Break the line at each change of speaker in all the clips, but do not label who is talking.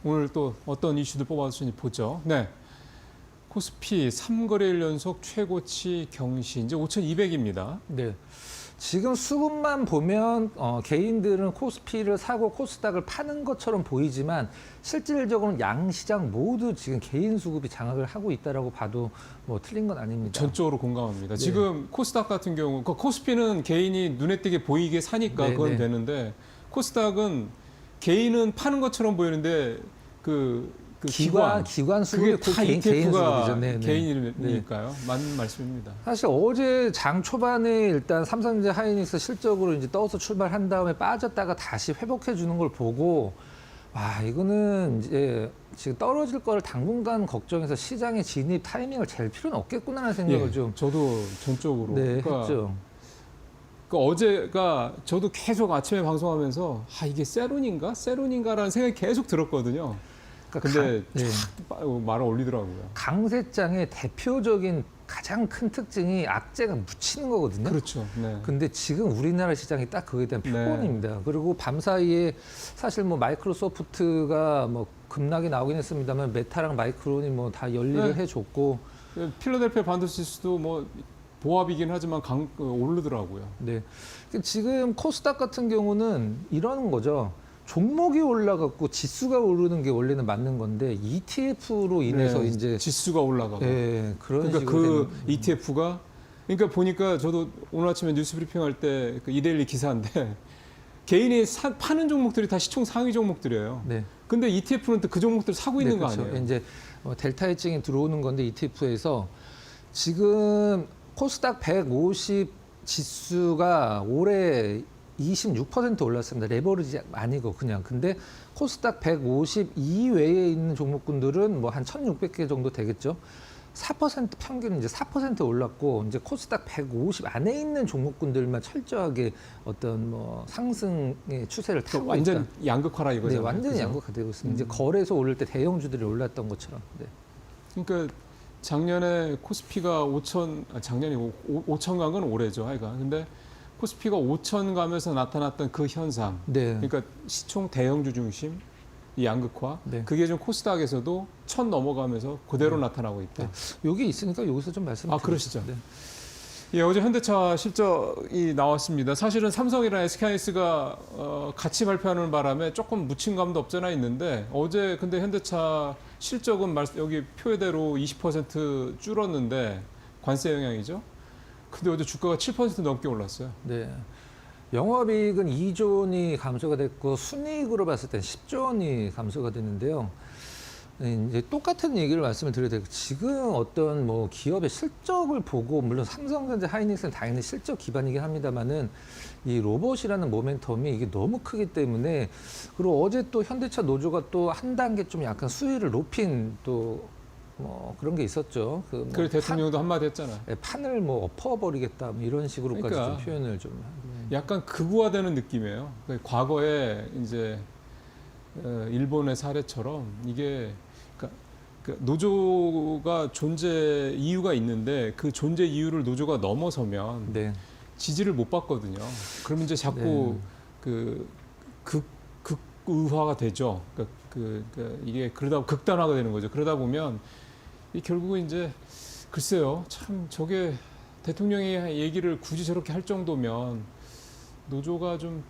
오늘 또 어떤 이슈들 뽑아주시니 보죠. 네. 코스피 3거래일 연속 최고치 경시 이제 5,200입니다.
네. 지금 수급만 보면 개인들은 코스피를 사고 코스닥을 파는 것처럼 보이지만 실질적으로는 양시장 모두 지금 개인 수급이 장악을 하고 있다라고 봐도 뭐 틀린 건 아닙니다.
전적으로 공감합니다.
네.
지금 코스닥 같은 경우, 코스피는 개인이 눈에 띄게 보이게 사니까
네,
그건
네.
되는데 그건 개인은 파는 것처럼 보이는데 그
기관 수급이
그게 다
개인
ETF가
수급이죠. 네, 네.
개인이니까요. 맞는 말씀입니다.
사실 어제 장 초반에 일단 삼성전자 하이닉스 실적으로 이제 떠서 출발한 다음에 빠졌다가 다시 회복해 주는 걸 보고 와 이거는 이제 지금 떨어질 거를 당분간 걱정해서 시장에 진입 타이밍을 잴 필요는 없겠구나라는 생각을
예,
좀
저도 전적으로
했죠.
어제가 저도 계속 아침에 방송하면서 이게 세론인가라는 생각이 계속 들었거든요. 근데 말을 올리더라고요.
강세장의 대표적인 가장 큰 특징이 악재가 묻히는 거거든요.
그렇죠. 네.
근데 지금 우리나라 시장이 딱 그거에 대한 표본입니다. 그리고 밤 사이에 사실 뭐 마이크로소프트가 뭐 급락이 나오긴 했습니다만 메타랑 마이크론이 뭐 다 열일을 해줬고
필라델피아 반도체지수도 뭐 보합이긴 하지만 오르더라고요.
네. 지금 코스닥 같은 경우는 이러는 거죠. 종목이 올라갔고 지수가 오르는 게 원래는 맞는 건데 ETF로 인해서 이제
지수가 올라가고.
네, 그런
그러니까
식으로
그 ETF가 그러니까 보니까 저도 오늘 아침에 뉴스 브리핑할 때 그 이데일리 기사인데 개인이 파는 종목들이 다 시총 상위 종목들이에요.
네.
근데 ETF는 또 그 종목들을 사고 있는 거
그렇죠.
아니에요?
이제 델타 해칭이 들어오는 건데 ETF에서 지금 코스닥 150 지수가 올해 26% 올랐습니다. 레버리지 아니고 그냥. 근데 코스닥 150 이외에 있는 종목군들은 뭐 한 1,600개 정도 되겠죠. 4% 평균은 이제 4% 올랐고 이제 코스닥 150 안에 있는 종목군들만 철저하게 어떤 뭐 상승의 추세를 타고
완전
있다.
양극화라 이거죠.
네, 완전히 양극화되고 있습니다. 이제 거래소 오를 때 대형주들이 올랐던 것처럼. 네.
그러니까 작년에 코스피가 5천 간 건 올해죠, 하여간. 근데 코스피가 5천 가면서 나타났던 그 현상.
네.
그러니까 시총 대형주 중심, 이 양극화.
네.
그게 좀 코스닥에서도 1,000 넘어가면서 그대로 나타나고 있다.
여기 있으니까 여기서 좀 말씀드릴게요.
그러시죠.
네.
예, 어제 현대차 실적이 나왔습니다. 사실은 삼성이랑 SK하이닉스가 같이 발표하는 바람에 조금 묻힌 감도 없잖아 있는데 어제 근데 현대차 실적은 여기 표대로 20% 줄었는데 관세 영향이죠. 근데 어제 주가가 7% 넘게 올랐어요.
네. 영업이익은 2조 원이 감소가 됐고 순이익으로 봤을 땐 10조 원이 감소가 됐는데요. 이제 똑같은 얘기를 말씀을 드려야 되고 지금 어떤 뭐 기업의 실적을 보고 물론 삼성전자 하이닉스는 당연히 실적 기반이긴 합니다만은 이 로봇이라는 모멘텀이 이게 너무 크기 때문에 그리고 어제 또 현대차 노조가 또 한 단계 좀 약간 수위를 높인 또 뭐 그런 게 있었죠.
그리고 대통령도 한마디 했잖아.
판을 뭐 엎어버리겠다 뭐 이런 식으로까지
그러니까
좀 표현을 좀
약간 극우화되는 느낌이에요. 과거에 이제 일본의 사례처럼 이게 노조가 존재 이유가 있는데 그 존재 이유를 노조가 넘어서면
네.
지지를 못 받거든요. 그러면 이제 자꾸 극우화가 되죠. 이게 그러다 극단화가 되는 거죠. 그러다 보면 결국은 이제 글쎄요, 참 저게 대통령이 얘기를 굳이 저렇게 할 정도면 노조가 좀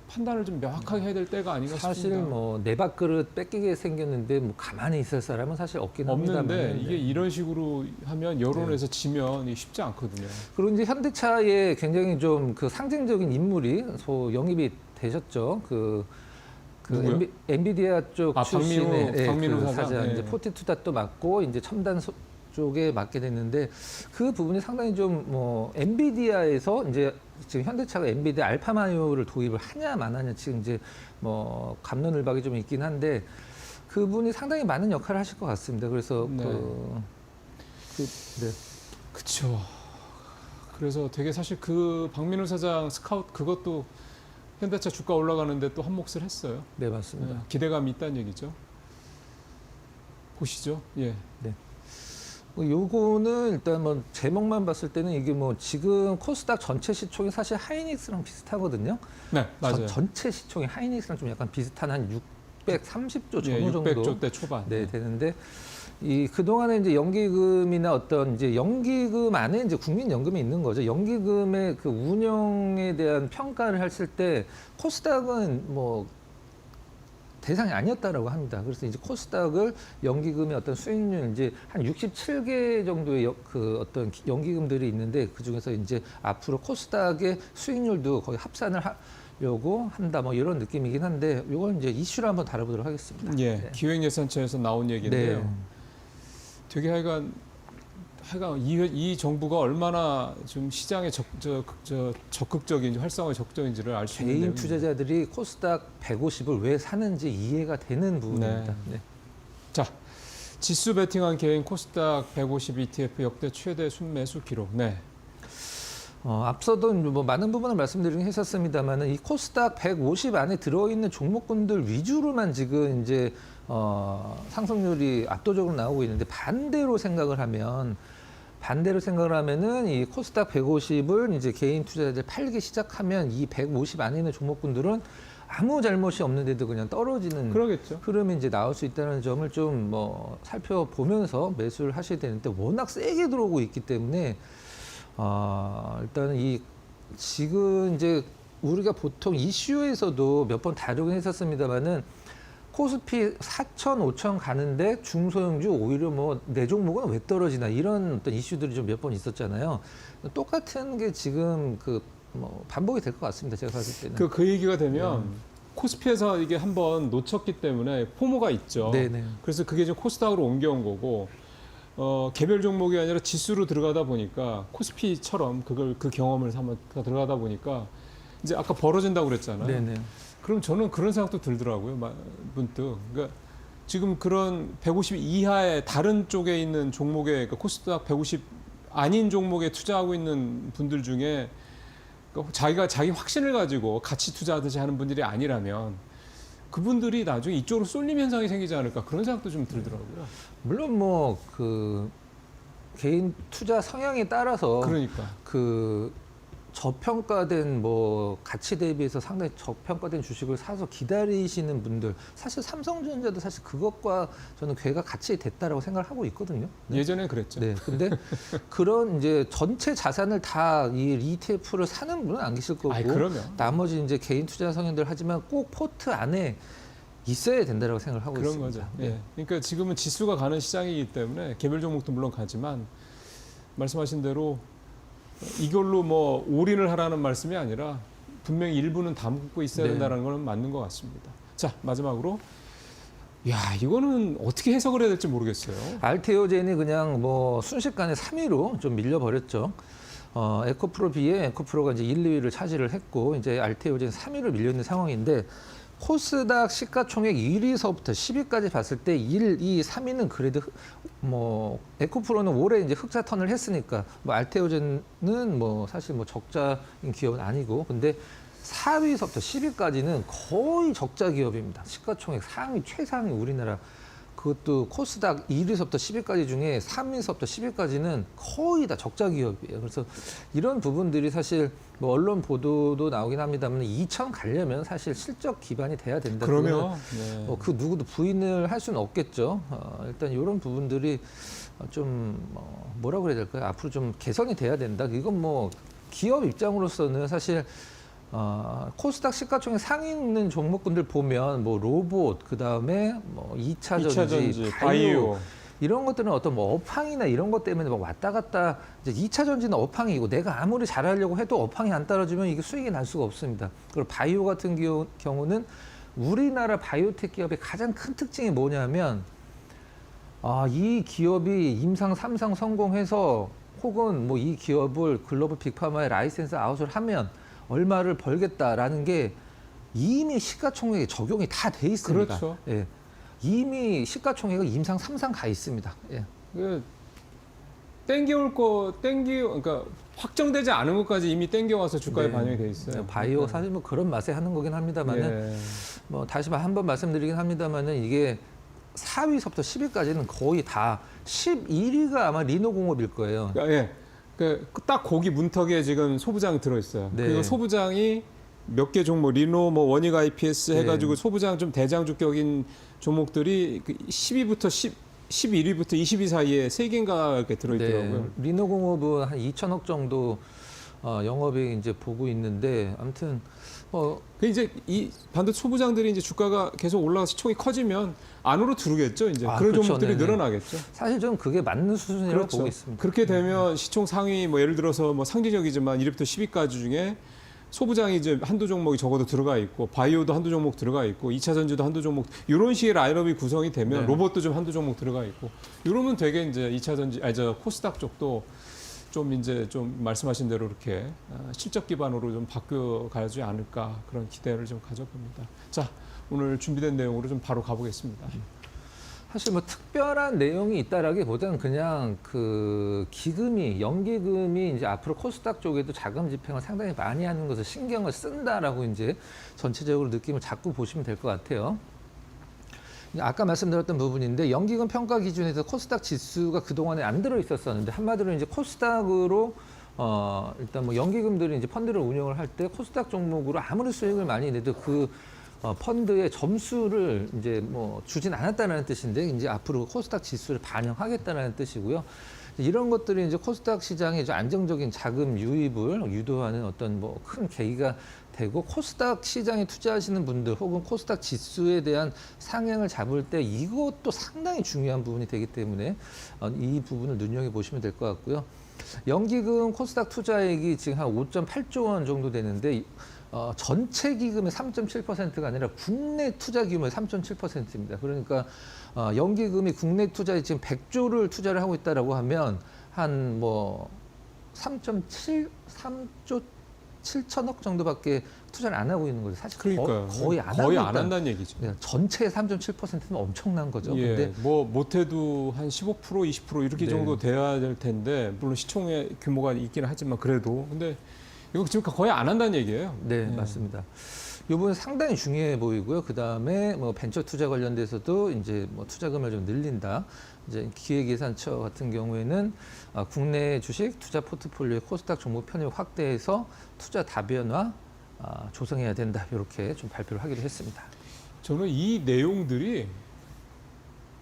판단을 좀 명확하게 해야 될 때가 아닌가 싶습니다.
사실 뭐 내 밥그릇 뺏기게 생겼는데 뭐 가만히 있을 사람은 사실 없긴 합니다만
없는데 이게 이런 식으로 하면 여론에서 지면 쉽지 않거든요.
그리고 이제 현대차에 굉장히 좀 그 상징적인 인물이 영입이 되셨죠. 엔비디아 쪽 출신의
박민우
사장 이제 포티투닷도 맡고 이제 첨단 쪽에 맡게 됐는데 그 부분이 상당히 좀 뭐 엔비디아에서 이제 지금 현대차가 엔비디아 알파마요를 도입을 하냐 마냐냐 지금 이제 뭐 갑론을박이 좀 있긴 한데 그분이 상당히 많은 역할을 하실 것 같습니다. 그래서
그렇죠. 그래서 되게 사실 그 박민우 사장 스카우트 그것도 현대차 주가 올라가는데 또 한 몫을 했어요.
네, 맞습니다.
기대감이 있다는 얘기죠. 보시죠. 예.
네. 요거는 일단 뭐 제목만 봤을 때는 이게 뭐 지금 코스닥 전체 시총이 사실 하이닉스랑 비슷하거든요.
네, 맞아요.
전체 시총이 하이닉스랑 좀 약간 비슷한 한 630조
예,
정도
600조대 초반.
네, 되는데 이 그동안에 이제 연기금이나 어떤 이제 연기금 안에 이제 국민연금이 있는 거죠. 연기금의 그 운영에 대한 평가를 했을 때 코스닥은 뭐 대상이 아니었다라고 합니다. 그래서 이제 코스닥을 연기금의 어떤 수익률 이제 한 67개 정도의 그 어떤 연기금들이 있는데 그 중에서 이제 앞으로 코스닥의 수익률도 거의 합산을 하려고 한다 뭐 이런 느낌이긴 한데 이건 이제 이슈를 한번 다뤄보도록 하겠습니다.
예,
네.
기획예산처에서 나온 얘기인데요.
네.
되게 하여간 이 정부가 얼마나 좀 시장에 적극적인지 활성화 적극적인지를 알 수 있는
개인
내용입니다.
투자자들이 코스닥 150을 왜 사는지 이해가 되는 부분입니다. 네.
자, 지수 베팅한 개인 코스닥 150 ETF 역대 최대 순매수 기록. 네.
앞서도 뭐 많은 부분을 말씀드리긴 했었습니다만은 이 코스닥 150 안에 들어있는 종목군들 위주로만 지금 이제 상승률이 압도적으로 나오고 있는데 반대로 생각을 하면은 이 코스닥 150을 이제 개인 투자자들 팔기 시작하면 이 150 안에 있는 종목군들은 아무 잘못이 없는데도 그냥 떨어지는
그러겠죠.
흐름이 이제 나올 수 있다는 점을 좀 뭐 살펴보면서 매수를 하셔야 되는데 워낙 세게 들어오고 있기 때문에 일단은 이 지금 이제 우리가 보통 이슈에서도 몇 번 다루긴 했었습니다만은 코스피 4천, 5천 가는데 중소형주 오히려 뭐 내 종목은 왜 떨어지나 이런 어떤 이슈들이 좀 몇 번 있었잖아요. 똑같은 게 지금 그 뭐 반복이 될 것 같습니다. 제가 봤을 때는.
그 얘기가 되면 코스피에서 이게 한번 놓쳤기 때문에 포모가 있죠.
네네.
그래서 그게 이제 코스닥으로 옮겨온 거고 개별 종목이 아니라 지수로 들어가다 보니까 코스피처럼 그 경험을 한번 들어가다 보니까 이제 아까 벌어진다고 그랬잖아요.
네네.
그럼 저는 그런 생각도 들더라고요. 문득. 그러니까 지금 그런 150 이하의 다른 쪽에 있는 종목에 그러니까 코스닥 150 아닌 종목에 투자하고 있는 분들 중에 그러니까 자기 확신을 가지고 같이 투자하듯이 하는 분들이 아니라면 그분들이 나중에 이쪽으로 쏠림 현상이 생기지 않을까 그런 생각도 좀 들더라고요.
물론 뭐 그 개인 투자 성향에 따라서
그러니까.
그 저평가된 뭐 가치 대비해서 상당히 저평가된 주식을 사서 기다리시는 분들 사실 삼성전자도 사실 그것과 저는 괴가 같이 됐다라고 생각을 하고 있거든요. 네.
예전엔 그랬죠.
네. 근데 그런 이제 전체 자산을 다 이 ETF를 사는 분은 안 계실 거고
아이, 그러면.
나머지 이제 개인 투자 성향들 하지만 꼭 포트 안에 있어야 된다라고 생각을 하고
그런
있습니다.
거죠.
네.
예. 그러니까 지금은 지수가 가는 시장이기 때문에 개별 종목도 물론 가지만 말씀하신 대로 이걸로 뭐 올인을 하라는 말씀이 아니라 분명히 일부는 담고 있어야
네.
된다는 건 맞는 것 같습니다. 자, 마지막으로 야, 이거는 어떻게 해석을 해야 될지 모르겠어요.
알테오젠이 그냥 뭐 순식간에 3위로 좀 밀려버렸죠. 에코프로 비에 에코프로가 이제 1, 2위를 차지를 했고 이제 알테오젠 3위로 밀려있는 상황인데 코스닥 시가총액 1위서부터 10위까지 봤을 때 1, 2, 3위는 그래도 뭐 에코프로는 올해 이제 흑자 턴을 했으니까 뭐 알테오젠은 뭐 사실 뭐 적자인 기업은 아니고 근데 4위서부터 10위까지는 거의 적자 기업입니다. 시가총액 상위 최상위 우리나라 그것도 코스닥 1위서부터 10위까지 중에 3위서부터 10위까지는 거의 다 적자 기업이에요. 그래서 이런 부분들이 사실 뭐 언론 보도도 나오긴 합니다만 2천 가려면 사실 실적 기반이 돼야 된다.
그러면 네.
그 누구도 부인을 할 수는 없겠죠. 일단 이런 부분들이 좀 뭐라고 그래야 될까요? 앞으로 좀 개선이 돼야 된다. 이건 뭐 기업 입장으로서는 사실 코스닥 시가총액 상위 있는 종목군들 보면 뭐 로봇 그다음에 뭐 2차 전지, 바이오 이런 것들은 어떤 뭐 업황이나 이런 것 때문에 막 왔다 갔다 이제 2차 전지는 업황이고 내가 아무리 잘하려고 해도 업황이 안 떨어지면 이게 수익이 날 수가 없습니다. 그리고 바이오 같은 경우는 우리나라 바이오텍 기업의 가장 큰 특징이 뭐냐면 이 기업이 임상 3상 성공해서 혹은 뭐 이 기업을 글로벌 빅파마에 라이센스 아웃을 하면 얼마를 벌겠다라는 게 이미 시가총액에 적용이 다 돼 있습니다.
그렇죠.
예. 이미 시가총액은 임상 3상 가 있습니다. 예.
그러니까 확정되지 않은 것까지 이미 땡겨와서 주가에
네.
반영이 돼 있어요.
바이오 사실 뭐 그런 맛에 하는 거긴 합니다만은
예.
뭐 다시 한번 말씀드리긴 합니다만은 이게 4위서부터 10위까지는 거의 다 11위가 아마 리노공업일 거예요.
예. 딱 거기 문턱에 지금 소부장 들어 있어요.
네.
그리고 소부장이 몇 개 종목 리노 뭐 원익 IPS
네.
해가지고 소부장 좀 대장주격인 종목들이 그 10위부터 11위부터 20위 사이에 세 개인가 이렇게 들어있더라고요.
네, 리노공업은 한 2천억 정도 영업이 이제 보고 있는데 아무튼
그 이제 이 반도체 소부장들이 이제 주가가 계속 올라가 시총이 커지면 안으로 들어오겠죠. 이제 그런
그렇죠.
종목들이
네네.
늘어나겠죠.
사실 저는 그게 맞는 수준이라고
그렇죠.
보고 있습니다.
그렇게 되면 시총 상위 뭐 예를 들어서 뭐 상징적이지만 1위부터 10위까지 중에 소부장이 이제 한두 종목이 적어도 들어가 있고 바이오도 한두 종목 들어가 있고 2차 전지도 한두 종목 이런 식의 라인업이 구성이 되면
네.
로봇도 좀 한두 종목 들어가 있고 이러면 되게 이제 2차 전지 저 코스닥 쪽도 좀 이제 좀 말씀하신 대로 이렇게 실적 기반으로 좀 바뀌어 가지 않을까 그런 기대를 좀 가져봅니다. 자, 오늘 준비된 내용으로 좀 바로 가보겠습니다.
사실 뭐 특별한 내용이 있다라기보다는 그냥 그 기금이 연기금이 이제 앞으로 코스닥 쪽에도 자금 집행을 상당히 많이 하는 것을 신경을 쓴다라고 이제 전체적으로 느낌을 자꾸 보시면 될 것 같아요. 아까 말씀드렸던 부분인데 연기금 평가 기준에서 코스닥 지수가 그동안에 안 들어 있었었는데 한마디로 이제 코스닥으로 일단 뭐 연기금들이 이제 펀드를 운영을 할 때 코스닥 종목으로 아무리 수익을 많이 내도 그 펀드의 점수를 이제 뭐 주진 않았다는 뜻인데 이제 앞으로 코스닥 지수를 반영하겠다는 뜻이고요. 이런 것들이 이제 코스닥 시장에 이제 안정적인 자금 유입을 유도하는 어떤 뭐 큰 계기가 되고 코스닥 시장에 투자하시는 분들 혹은 코스닥 지수에 대한 상향을 잡을 때 이것도 상당히 중요한 부분이 되기 때문에 이 부분을 눈여겨 보시면 될 것 같고요. 연기금 코스닥 투자액이 지금 한 5.8조 원 정도 되는데 전체 기금의 3.7%가 아니라 국내 투자 규모의 3.7%입니다. 그러니까 연기금이 국내 투자에 지금 100조를 투자를 하고 있다라고 하면 한 뭐 3조 7천억 정도밖에 투자를 안 하고 있는 거죠. 사실
그러니까요.
거의 안
거의
하고
안
있다.
한다는 얘기죠.
전체의 3.7%는 엄청난 거죠.
예,
근데
뭐 못해도 한 15%, 20% 이렇게
네.
정도 돼야 될 텐데 물론 시총의 규모가 있기는 하지만 그래도 근데 이거 지금 거의 안 한다는 얘기예요.
네, 맞습니다. 이 부분 상당히 중요해 보이고요. 그 다음에 뭐 벤처 투자 관련돼서도 이제 뭐 투자금을 좀 늘린다. 이제 기획예산처 같은 경우에는 국내 주식 투자 포트폴리오의 코스닥 종목 편입 확대해서 투자 다변화 조성해야 된다. 이렇게 좀 발표를 하기로 했습니다.
저는 이 내용들이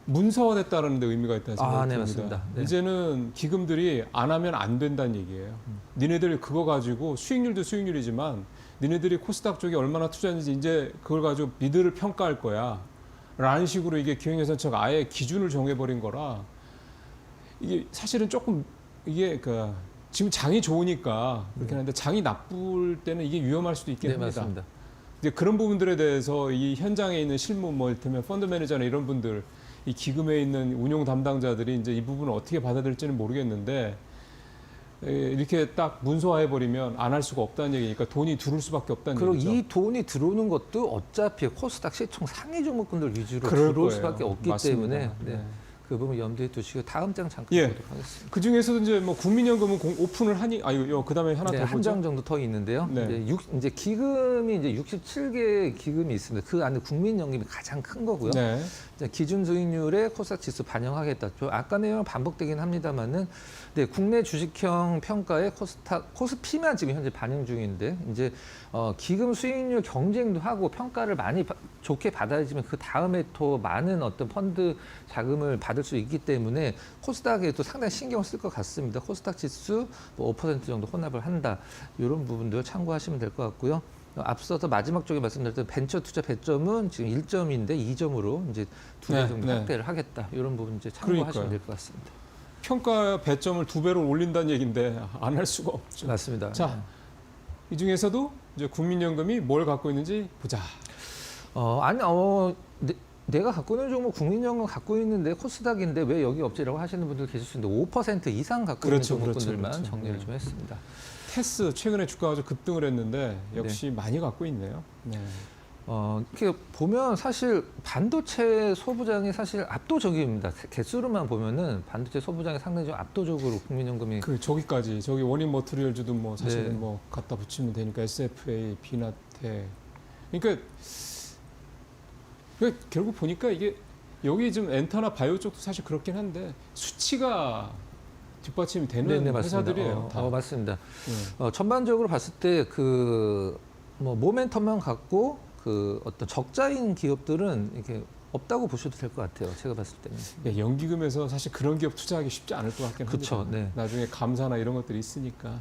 문서화됐다는 데 의미가 있다는 생각이
네,
듭니다.
맞습니다. 네.
이제는 기금들이 안 하면 안 된다는 얘기예요. 니네들 그거 가지고 수익률도 수익률이지만 니네들이 코스닥 쪽에 얼마나 투자했는지 이제 그걸 가지고 니들을 평가할 거야. 라는 식으로 이게 기획예산처가 아예 기준을 정해버린 거라 이게 사실은 조금 이게 그 지금 장이 좋으니까 그렇게 하는데 장이 나쁠 때는 이게 위험할 수도 있긴
네,
합니다.
맞습니다.
이제 그런 부분들에 대해서 이 현장에 있는 실무 뭐 이를테면 펀드 매니저나 이런 분들 이 기금에 있는 운용 담당자들이 이제 이 부분을 어떻게 받아들일지는 모르겠는데 이렇게 딱 문서화해 버리면 안 할 수가 없다는 얘기니까 돈이 들어올 수밖에 없다는
그리고
얘기죠.
이 돈이 들어오는 것도 어차피 코스닥 시총 상위 종목군들 위주로
그럴
들어올
거예요.
수밖에 없기
맞습니다.
때문에
네.
그 부분 염두에 두시고 다음 장 잠깐
예.
보도록 하겠습니다.
그 중에서도 이제 뭐 국민연금은 오픈을 하니 그다음에 하나
네,
더
한
보죠.
장 정도 더 있는데요.
네.
이제 기금이 이제 67개 기금이 있습니다. 그 안에 국민연금이 가장 큰 거고요.
네.
이제 기준 수익률에 코스닥 지수 반영하겠다. 아까 내용 반복되긴 합니다만은 네, 국내 주식형 평가에 코스피만 지금 현재 반영 중인데 이제 기금 수익률 경쟁도 하고 평가를 많이 좋게 받아야지만 그 다음에 더 많은 어떤 펀드 자금을 받을 수 있기 때문에 코스닥에도 상당히 신경을 쓸 것 같습니다. 코스닥 지수 뭐 5% 정도 혼합을 한다. 이런 부분들 참고하시면 될 것 같고요. 앞서서 마지막 쪽에 말씀드렸던 벤처 투자 배점은 지금 1점인데 2점으로 이제 2배
네,
정도
네.
확대를 하겠다. 이런 부분 이제 참고하시면
그러니까요.
될 것 같습니다.
평가 배점을 2배로 올린다는 얘기인데 안 할 수가 없죠.
맞습니다.
자, 이 중에서도 이제 국민연금이 뭘 갖고 있는지 보자.
내가 갖고 있는 종목 국민연금 갖고 있는데 코스닥인데 왜 여기 없지라고 하시는 분들 계실 수 있는데 5% 이상 갖고
그렇죠,
있는 종목군들만
그렇죠.
정리를
네.
좀 했습니다.
테스 최근에 주가가 좀 급등을 했는데 역시 많이 갖고 있네요. 네.
이렇게 보면 사실 반도체 소부장이 사실 압도적입니다. 개수로만 보면은 반도체 소부장이 상당히 좀 압도적으로 국민연금이
그 저기까지 저기 원인 머트리얼즈도 뭐 사실은
네.
뭐 갖다 붙이면 되니까 SFA, 비나테. 그러니까 결국 보니까 이게 여기 좀 엔터나 바이오 쪽도 사실 그렇긴 한데 수치가 뒷받침이 되는
네네, 맞습니다.
회사들이에요. 다.
맞습니다.
네.
전반적으로 봤을 때 그 뭐 모멘텀만 갖고 그 어떤 적자인 기업들은 이렇게 없다고 보셔도 될 것 같아요. 제가 봤을 때는.
예, 연기금에서 사실 그런 기업 투자하기 쉽지 않을 것 같긴 합니다.
그쵸, 네.
나중에 감사나 이런 것들이 있으니까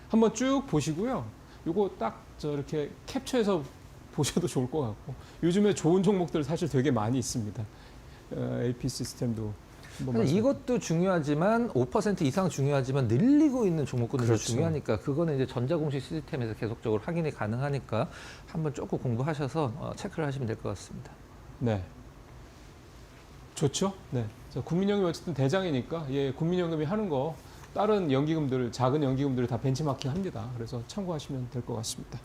한번 쭉 보시고요. 요거 딱 저렇게 캡처해서 보셔도 좋을 것 같고 요즘에 좋은 종목들 사실 되게 많이 있습니다. AP 시스템도 한번
사실 이것도 중요하지만 5% 이상 중요하지만 늘리고 있는 종목군도
그렇죠.
중요하니까 그거는 이제 전자공시 시스템에서 계속적으로 확인이 가능하니까 한번 조금 공부하셔서 체크를 하시면 될 것 같습니다.
네. 좋죠. 네. 자, 국민연금이 어쨌든 대장이니까 예, 국민연금이 하는 거 다른 연기금들, 작은 연기금들을 다 벤치마킹 합니다. 그래서 참고하시면 될 것 같습니다.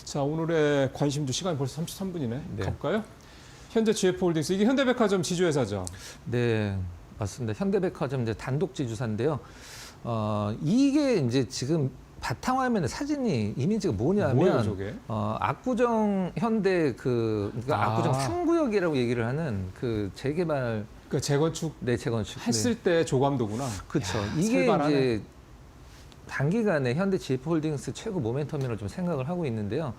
자, 오늘의 관심주 시간이 벌써 33분이네.
네.
가볼까요? 현대 GF홀딩스 이게 현대백화점 지주회사죠.
네, 맞습니다. 현대백화점 이제 단독 지주사인데요. 이게 이제 지금 바탕화면에 사진이 이미지가
뭐예요,
뭐냐면
저게?
압구정 현대 그러니까 압구정 3구역이라고 얘기를 하는 그 재개발
그러니까 재건축
네, 재건축
했을 때 조감도구나.
그렇죠.
야,
이게
살벌하네.
이제 단기간에 현대 GF홀딩스 최고 모멘텀이라고 좀 생각을 하고 있는데요.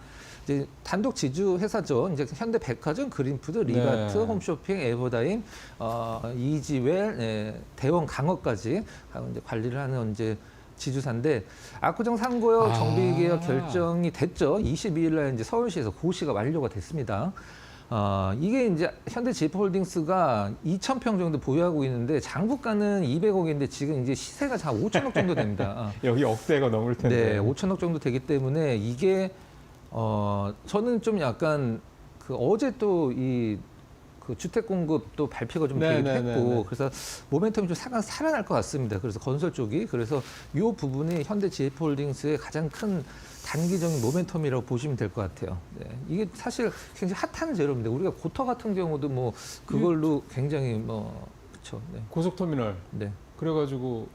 이제 단독 지주 회사죠. 이제 현대백화점, 그린푸드, 리바트,
네.
홈쇼핑, 에버다임, 이지웰, 대원 강화까지 이제 관리를 하는 이제 지주사인데 압구정 3구역 정비 계약 결정이 됐죠. 22일 날 이제 서울시에서 고시가 완료가 됐습니다. 이게 이제 현대 GF홀딩스가 2,000평 정도 보유하고 있는데 장부가는 200억인데 지금 이제 시세가 한 5천억 정도 됩니다.
여기 억대가 넘을 텐데.
네, 5천억 정도 되기 때문에 이게 저는 좀 약간 그 어제 또 이 그 주택 공급도 발표가 좀 되기도 했고 그래서 모멘텀이 좀 살아날 것 같습니다. 그래서 건설 쪽이 그래서 이 부분이 현대 GF홀딩스의 가장 큰 단기적인 모멘텀이라고 보시면 될 것 같아요. 네, 이게 사실 굉장히 핫한 재료입니다. 우리가 고터 같은 경우도 뭐 그걸로 굉장히 뭐 그렇죠. 네.
고속터미널.
네.
그래가지고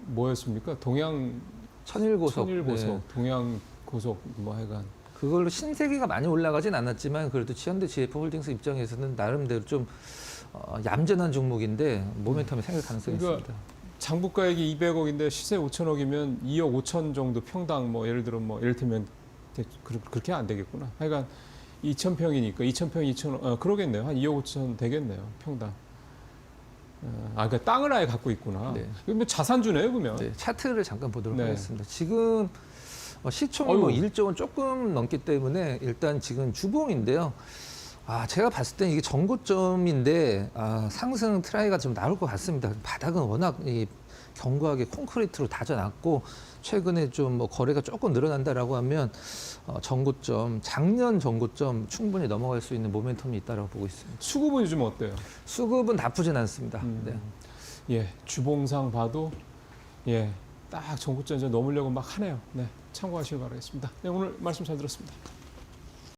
뭐였습니까? 동양
천일고속.
천일고속,
네.
동양고속 뭐 하여간.
그걸로 신세계가 많이 올라가진 않았지만 그래도 현대 GF홀딩스 입장에서는 나름대로 좀 얌전한 종목인데 모멘텀이 생길 가능성이
그러니까
있습니다.
장부가액이 200억인데 시세 5천억이면 2억 5천 정도 평당 뭐 예를 들어 뭐 이를테면 그렇게 안 되겠구나. 하여간 2,000평이니까 2,000평 2,000억 그러겠네요. 한 2억 5천 되겠네요. 평당. 그러니까 땅을 아예 갖고 있구나.
네.
이거 뭐 자산주네요, 그러면.
네, 차트를 잠깐 보도록
네.
하겠습니다. 지금 시총이 뭐 1조 원 조금 넘기 때문에 일단 지금 주봉인데요. 제가 봤을 때 이게 전고점인데 상승 트라이가 좀 나올 것 같습니다. 바닥은 워낙 견고하게 콘크리트로 다져놨고 최근에 좀 뭐 거래가 조금 늘어난다라고 하면 전고점, 작년 전고점 충분히 넘어갈 수 있는 모멘텀이 있다고 보고 있습니다.
수급은 요즘 어때요?
수급은 나쁘진 않습니다. 네.
예, 주봉상 봐도 예, 딱 전고점 이제 넘으려고 막 하네요. 네, 참고하시길 바라겠습니다. 네, 오늘 말씀 잘 들었습니다.